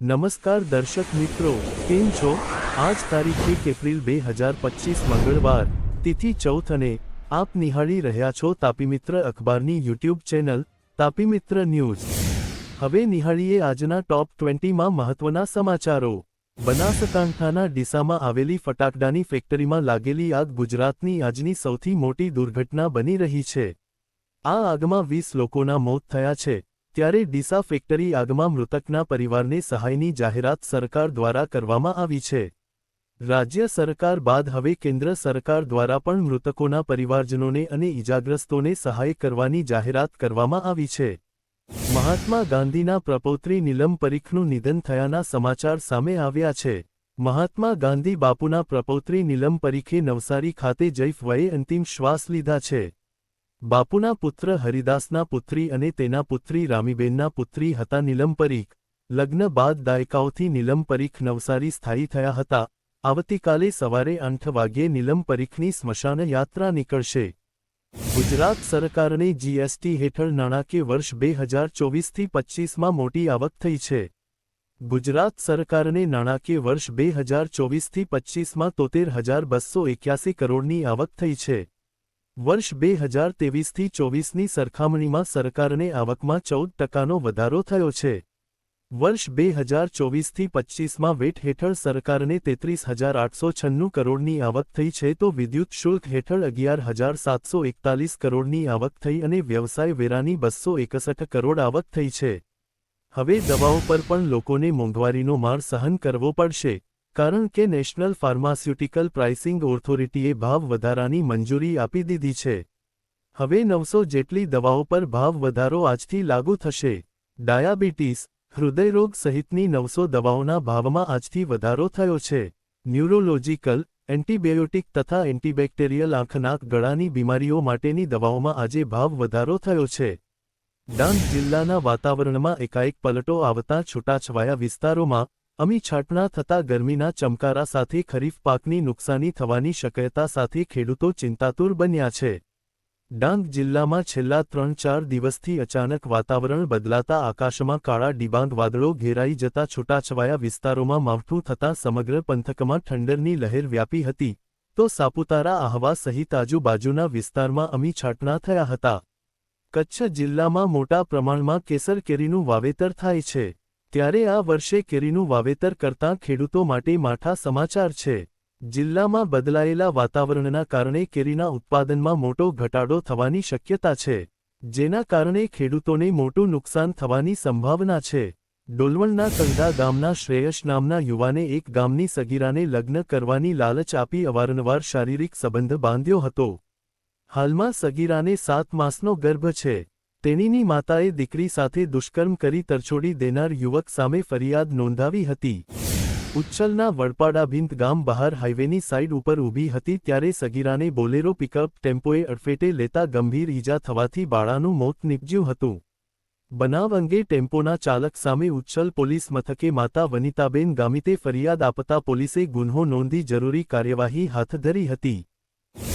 નમસ્કાર દર્શક મિત્રો, કેમ છો? આજ તારીખ 1 એપ્રિલ 2025 મંગળવાર, તિથિ ચૌથ અને આપ નિહાળી રહ્યા છો તાપી મિત્ર અખબારની યુટ્યુબ ચેનલ તાપી મિત્ર ન્યૂઝ। હવે નિહાળીએ આજના ટોપ 20માં મહત્વના સમાચારો। બનાસકાંઠાના ડીસામાં આવેલી ફટાકડાની ફેક્ટરીમાં લાગેલી આગ ગુજરાતની આજની સૌથી મોટી દુર્ઘટના બની રહી છે। આ આગમાં 20 લોકોના મોત થયા છે, ત્યારે ડીસા ફેક્ટરી આગમાં મૃતકના પરિવારને સહાયની જાહેરાત સરકાર દ્વારા કરવામાં આવી છે। રાજ્ય સરકાર બાદ હવે કેન્દ્ર સરકાર દ્વારા પણ મૃતકોના પરિવારજનોને અને ઇજાગ્રસ્તોને સહાય કરવાની જાહેરાત કરવામાં આવી છે। મહાત્મા ગાંધીના પ્રપૌત્રી નીલમ પરીખનું નિધન થયાના સમાચાર સામે આવ્યા છે। મહાત્મા ગાંધી બાપુના પ્રપૌત્રી નીલમ પરીખે નવસારી ખાતે જૈફ વયે અંતિમ શ્વાસ લીધા છે। બાપુના પુત્ર હરિદાસના પુત્રી અને તેના પુત્રી રામીબેનના પુત્રી હતા નીલમ પરીખ। લગ્ન બાદ દાયકાઓથી નીલમ પરીખ નવસારી સ્થાયી થયા હતા। આવતીકાલે સવારે 8 વાગ્યે નીલમ પરીખની સ્મશાન યાત્રા નીકળશે। ગુજરાત સરકારને જીએસટી હેઠળ નાણાકીય વર્ષ 2024થી 25માં મોટી આવક થઈ છે। ગુજરાત સરકારને નાણાકીય વર્ષ 2024થી 25માં 73,281 કરોડની આવક થઈ છે। વર્ષ 2023થી 24ની સરખામણીમાં સરકારને આવકમાં 14%નો વધારો થયો છે। વર્ષ 2024થી 25માં વેટ હેઠળ સરકારને 33,896 કરોડની આવક થઈ છે તો વિદ્યુત શુલ્ક હેઠળ 11,741 કરોડની આવક થઈ અને વ્યવસાય વેરાની 261 કરોડ આવક થઈ છે। હવે દવાઓ પર પણ લોકોને મોંઘવારીનો માર સહન કરવો પડશે, કારણ કે નેશનલ ફાર્માસ્યુટિકલ પ્રાઇસિંગ ઓથોરિટીએ ભાવ વધારાની મંજૂરી આપી દીધી છે। હવે 900 જેટલી દવાઓ પર ભાવ વધારો આજથી લાગુ થશે। ડાયાબિટીસ, હૃદયરોગ સહિતની 900 દવાઓના ભાવમાં આજથી વધારો થયો છે। ન્યુરોલોજીકલ, એન્ટીબાયોટિક તથા એન્ટીબેક્ટેરિયલ આંખ નાક ગળાની બીમારીઓ માટેની દવાઓમાં આજે ભાવ વધારો થયો છે। ડાંગ જિલ્લાના વાતાવરણમાં એકાએક પલટો આવતા છૂટાછવાયા વિસ્તારોમાં અમી છાંટણા થતા ગરમીના ચમકારા સાથે ખરીફ પાકની નુકસાની થવાની શક્યતા સાથે ખેડૂતો ચિંતાતુર બન્યા છે। ડાંગ જિલ્લામાં છેલ્લા 3-4 દિવસથી અચાનક વાતાવરણ બદલાતા આકાશમાં કાળા ડિબાંગ વાદળો ઘેરાઈ જતા છૂટાછવાયા વિસ્તારોમાં માવઠું થતાં સમગ્ર પંથકમાં ઠંડરની લહેર વ્યાપી હતી, તો સાપુતારા આહવા સહિત આજુબાજુના વિસ્તારમાં અમી છાંટણા થયા હતા। કચ્છ જિલ્લામાં મોટા પ્રમાણમાં કેસર કેરીનું વાવેતર થાય છે, ત્યારે આ વર્ષે કેરીનું વાવેતર કરતા ખેડૂતો માટે માઠા સમાચાર છે। જિલ્લામાં બદલાયેલા વાતાવરણના કારણે કેરીના ઉત્પાદનમાં મોટો ઘટાડો થવાની શક્યતા છે, જેના કારણે ખેડૂતોને મોટું નુકસાન થવાની સંભાવના છે। ડોલવણના કંધા ગામના શ્રેયસ નામના યુવાને એક ગામની સગીરાને લગ્ન કરવાની લાલચ આપી અવારનવાર શારીરિક સંબંધ બાંધ્યો હતો। હાલમાં સગીરાને 7 માસનો ગર્ભ છે। તેણીની માતાએ દીકરી સાથે દુષ્કર્મ કરી તરછોડી દેનાર યુવક સામે ફરિયાદ નોંધાવી હતી। ઉચ્છલના વડપાડાભીંત ગામ બહાર હાઈવેની સાઇડ ઉપર ઊભી હતી ત્યારે સગીરાને બોલેરો પિકઅપ ટેમ્પોએ અડફેટે લેતા ગંભીર ઈજા થવાથી બાળાનું મોત નીપજ્યું હતું। બનાવ અંગે ટેમ્પોના ચાલક સામે ઉચ્છલ પોલીસ મથકે માતા વનિતાબેન ગામિતે ફરિયાદ આપતા પોલીસે ગુન્હો નોંધી જરૂરી કાર્યવાહી હાથ ધરી હતી।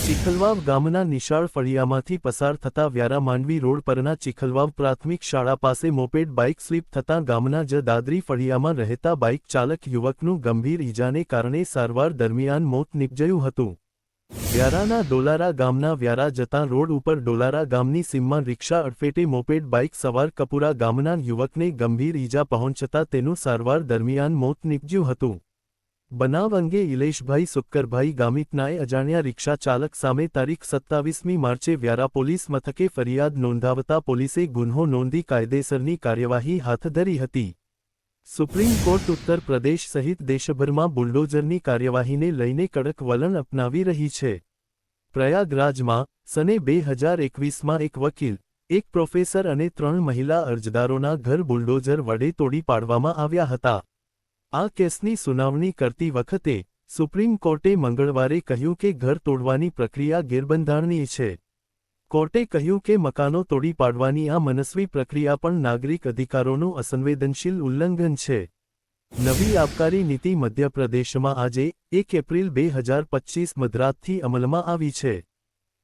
ચીખલવાવ ગામના નિશાળ ફળિયામાંથી પસાર થતા વ્યારા માંડવી રોડ પરના ચીખલવાવ પ્રાથમિક શાળા પાસે મોપેડ બાઇક સ્લીપ થતાં ગામના જ દાદરી ફળિયામાં રહેતા બાઇક ચાલક યુવકનું ગંભીર ઈજાને કારણે સારવાર દરમિયાન મોત નીપજ્યું હતું। વ્યારાના ડોલારા ગામના વ્યારા જતા રોડ ઉપર ડોલારા ગામની સીમમાં રિક્ષા અડફેટે મોપેડ બાઇક સવાર કપુરા ગામના યુવકને ગંભીર ઈજા પહોંચતા તેનું સારવાર દરમિયાન મોત નીપજ્યું હતું। બનાવ અંગે ઇલેશભાઈ સુક્કરભાઈ ગામિતનાએ અજાણ્યા રિક્ષા ચાલક સામે તારીખ 27મી માર્ચે વ્યારા પોલીસ મથકે ફરિયાદ નોંધાવતા પોલીસે ગુન્હો નોંધી કાયદેસરની કાર્યવાહી હાથ ધરી હતી। સુપ્રીમ કોર્ટ ઉત્તર પ્રદેશ સહિત દેશભરમાં બુલડોઝરની કાર્યવાહીને લઈને કડક વલણ અપનાવી રહી છે। પ્રયાગરાજમાં સને 2021માં એક વકીલ, એક પ્રોફેસર અને 3 મહિલા અરજદારોના ઘર બુલડોઝર વડે તોડી પાડવામાં આવ્યા હતા। આ કેસની સુનાવણી કરતી વખતે સુપ્રીમ કોર્ટે મંગળવારે કહ્યું કે ઘર તોડવાની પ્રક્રિયા ગેરબંધારણીય છે। કોર્ટે કહ્યું કે મકાનો તોડી પાડવાની આ મનસ્વી પ્રક્રિયા પણ નાગરિક અધિકારોનું અસંવેદનશીલ ઉલ્લંઘન છે। નવી આબકારી નીતિ મધ્યપ્રદેશમાં આજે 1 એપ્રિલ 2025 મધરાતથી અમલમાં આવી છે।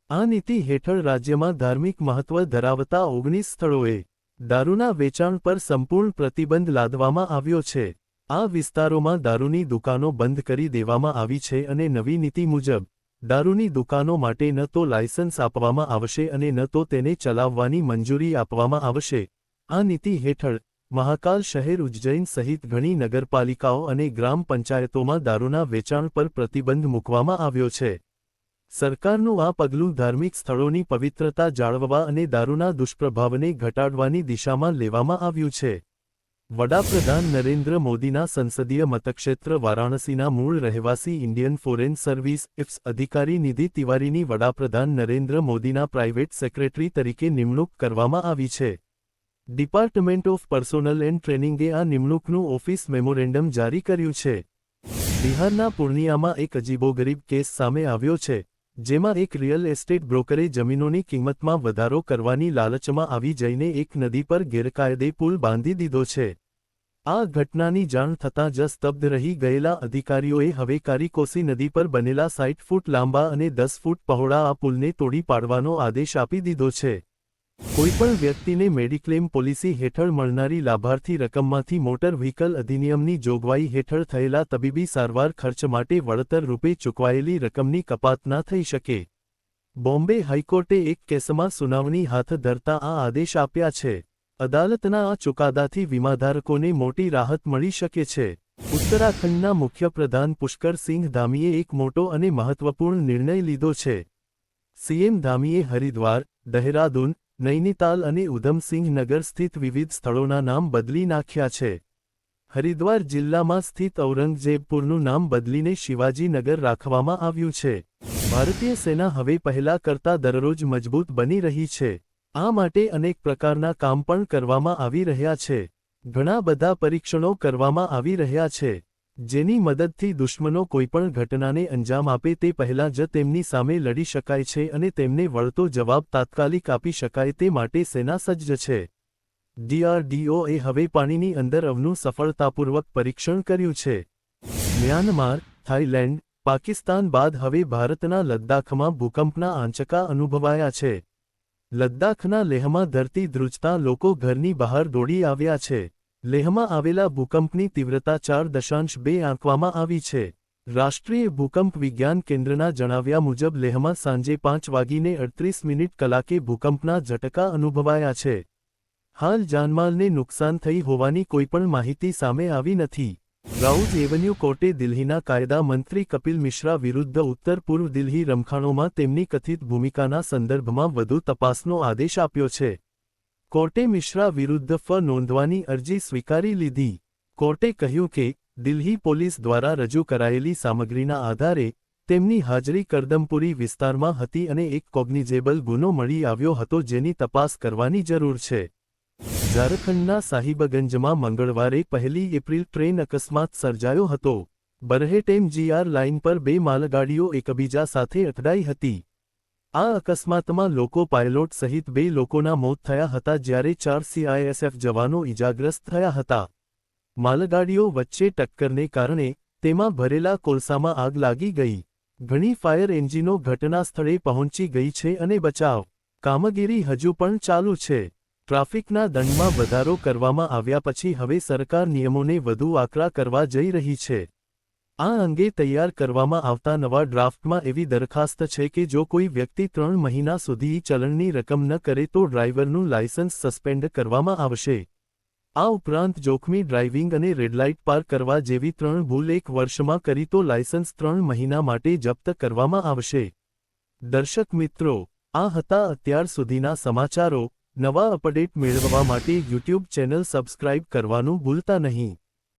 આ નીતિ હેઠળ રાજ્યમાં ધાર્મિક મહત્વ ધરાવતા 19 સ્થળોએ દારૂના વેચાણ પર સંપૂર્ણ પ્રતિબંધ લાદવામાં આવ્યો છે। આ વિસ્તારોમાં દારૂની દુકાનો બંધ કરી દેવામાં આવી છે અને નવી નીતિ મુજબ દારૂની દુકાનો માટે ન તો લાયસન્સ આપવામાં આવશે અને ન તો તેને ચલાવવાની મંજૂરી આપવામાં આવશે। આ નીતિ હેઠળ મહાકાલ શહેર ઉજ્જૈન સહિત ઘણી નગરપાલિકાઓ અને ગ્રામ પંચાયતોમાં દારૂના વેચાણ પર પ્રતિબંધ મૂકવામાં આવ્યો છે। સરકારનું આ પગલું ધાર્મિક સ્થળોની પવિત્રતા જાળવવા અને દારૂના દુષ્પ્રભાવને ઘટાડવાની દિશામાં લેવામાં આવ્યું છે। વડાપ્રધાન નરેન્દ્ર મોદીના સંસદીય મતક્ષેત્ર વારાણસીના મૂળ રહેવાસી ઇન્ડિયન ફોરેન સર્વિસ ઇફ્સ અધિકારી નિધિ તિવારીની વડાપ્રધાન નરેન્દ્ર મોદીના પ્રાઇવેટ સેક્રેટરી તરીકે નિમણૂક કરવામાં આવી છે। ડિપાર્ટમેન્ટ ઓફ પર્સોનલ એન્ડ ટ્રેનિંગે આ નિમણૂકનું ઓફિસ મેમોરેન્ડમ જારી કર્યું છે। બિહારના પૂર્ણિયામાં એક અજીબોગરીબ કેસ સામે આવ્યો છે, જેમાં એક રિયલ એસ્ટેટ બ્રોકરે જમીનોની કિંમતમાં વધારો કરવાની લાલચમાં આવી જઈને એક નદી પર ગેરકાયદે પુલ બાંધી દીધો છે। આ ઘટનાની જાણ થતાં જ સ્તબ્ધ રહી ગયેલા અધિકારીઓએ હવે કારીકોસી નદી પર બનેલા 60 ફૂટ લાંબા અને 10 ફૂટ પહોળા આ પુલને તોડી પાડવાનો આદેશ આપી દીધો છે। કોઈપણ વ્યક્તિને મેડિક્લેમ પોલિસી હેઠળ મળનારી લાભાર્થી રકમમાંથી મોટર વ્હીકલ અધિનિયમની જોગવાઈ હેઠળ થયેલા તબીબી સારવાર ખર્ચ માટે વળતર રૂપે ચૂકવાયેલી રકમની કપાત ના થઈ શકે। બોમ્બે હાઈકોર્ટે એક કેસમાં સુનાવણી હાથ ધરતા આ આદેશ આપ્યા છે। અદાલતના આ ચુકાદાથી વીમાધારકોને મોટી રાહત મળી શકે છે। ઉત્તરાખંડના મુખ્યપ્રધાન પુષ્કર સિંહ ધામીએ એક મોટો અને મહત્વપૂર્ણ નિર્ણય લીધો છે। સીએમ ધામીએ હરિદ્વાર, દહેરાદૂન, નૈનીતાલ અને ઉધમસિંહ નગર સ્થિત વિવિધ સ્થળોના નામ બદલી નાખ્યા છે। હરિદ્વાર જિલ્લામાં સ્થિત ઔરંગઝેબપુરનું નામ બદલીને શિવાજી નગર રાખવામાં આવ્યું છે। ભારતીય સેના હવે પહેલા કરતાં દરરોજ મજબૂત બની રહી છે। આ માટે અનેક પ્રકારના કામ પણ કરવામાં આવી રહ્યા છે। ઘણા બધા પરીક્ષણો કરવામાં આવી રહ્યા છે, જેની મદદથી દુશ્મનો કોઈપણ ઘટનાને અંજામ આપે તે પહેલાં જ તેમની સામે લડી શકાય છે અને તેમને વળતો જવાબ તાત્કાલિક આપી શકાય તે માટે સેના સજ્જ છે। DRDOએ હવે પાણીની અંદર અવનું સફળતાપૂર્વક પરીક્ષણ કર્યું છે। મ્યાનમાર, થાઇલેન્ડ, પાકિસ્તાન બાદ હવે ભારતના લદ્દાખમાં ભૂકંપના આંચકા અનુભવાયા છે। લદ્દાખના લેહમાં ધરતી ધ્રુજતાં લોકો ઘરની બહાર દોડી આવ્યા છે। લેહમાં આવેલા ભૂકંપની તીવ્રતા 4.2 આંકવામાં આવી છે। રાષ્ટ્રીય ભૂકંપ વિજ્ઞાન કેન્દ્રના જણાવ્યા મુજબ લેહમાં સાંજે 5:38 કલાકે ભૂકંપના ઝટકા અનુભવાયા છે। હાલ જાનમાલને નુકસાન થઈ હોવાની કોઈપણ માહિતી સામે આવી નથી। રાઉઝ એવન્યુ કોર્ટે દિલ્હીના કાયદા મંત્રી કપિલ મિશ્રા વિરુદ્ધ ઉત્તર પૂર્વ દિલ્હી રમખાણોમાં તેમની કથિત ભૂમિકાના સંદર્ભમાં વધુ તપાસનો આદેશ આપ્યો છે। કોર્ટે મિશ્રા વિરુદ્ધ નોંધવાની અરજી સ્વીકારી લીધી। કોર્ટે કહ્યું કે દિલ્હી પોલીસ દ્વારા રજૂ કરાયેલી સામગ્રીના આધારે તેમની હાજરી કરદમપુરી વિસ્તારમાં હતી અને એક કોગ્નિઝેબલ ગુનો મળી આવ્યો હતો જેની તપાસ કરવાની જરૂર છે। ઝારખંડના સાહિબગંજમાં મંગળવારે 1 એપ્રિલ ટ્રેન અકસ્માત સર્જાયો હતો। બરહેટેમ GR લાઇન પર 2 માલગાડીઓ એકબીજા સાથે અથડાઈ હતી। આ અકસ્માતમાં લોકો પાયલોટ સહિત 2 લોકોના મોત થયા હતા જ્યારે 4 CISF જવાનો ઇજાગ્રસ્ત થયા હતા। માલગાડીઓ વચ્ચે ટક્કરને કારણે તેમાં ભરેલા કોલસામાં આગ લાગી ગઈ। ઘણી ફાયર એન્જિનો ઘટના સ્થળે પહોંચી ગઈ છે અને બચાવ કામગીરી હજુ પણ ચાલુ છે। ટ્રાફિકના દંડમાં વધારો કરવામાં આવ્યા પછી હવે સરકાર નિયમોને વધુ આકરા કરવા જઈ રહી છે। આ અંગે તૈયાર કરવામાં આવતા નવા ડ્રાફ્ટમાં એવી દરખાસ્ત છે કે જો કોઈ વ્યક્તિ 3 મહિના સુધી ચલણની રકમ ન કરે તો ડ્રાઈવરનું લાયસન્સ સસ્પેન્ડ કરવામાં આવશે। આ ઉપરાંત જોખમી ડ્રાઇવિંગ અને રેડલાઇટ પાર કરવા જેવી 3 ભૂલ 1 વર્ષમાં કરી તો લાયસન્સ 3 મહિના માટે જપ્ત કરવામાં આવશે। દર્શક મિત્રો, આ હતા અત્યાર સુધીના સમાચારો। નવા અપડેટ મેળવવા માટે યુટ્યુબ ચેનલ સબસ્ક્રાઇબ કરવાનું ભૂલતા નહીં।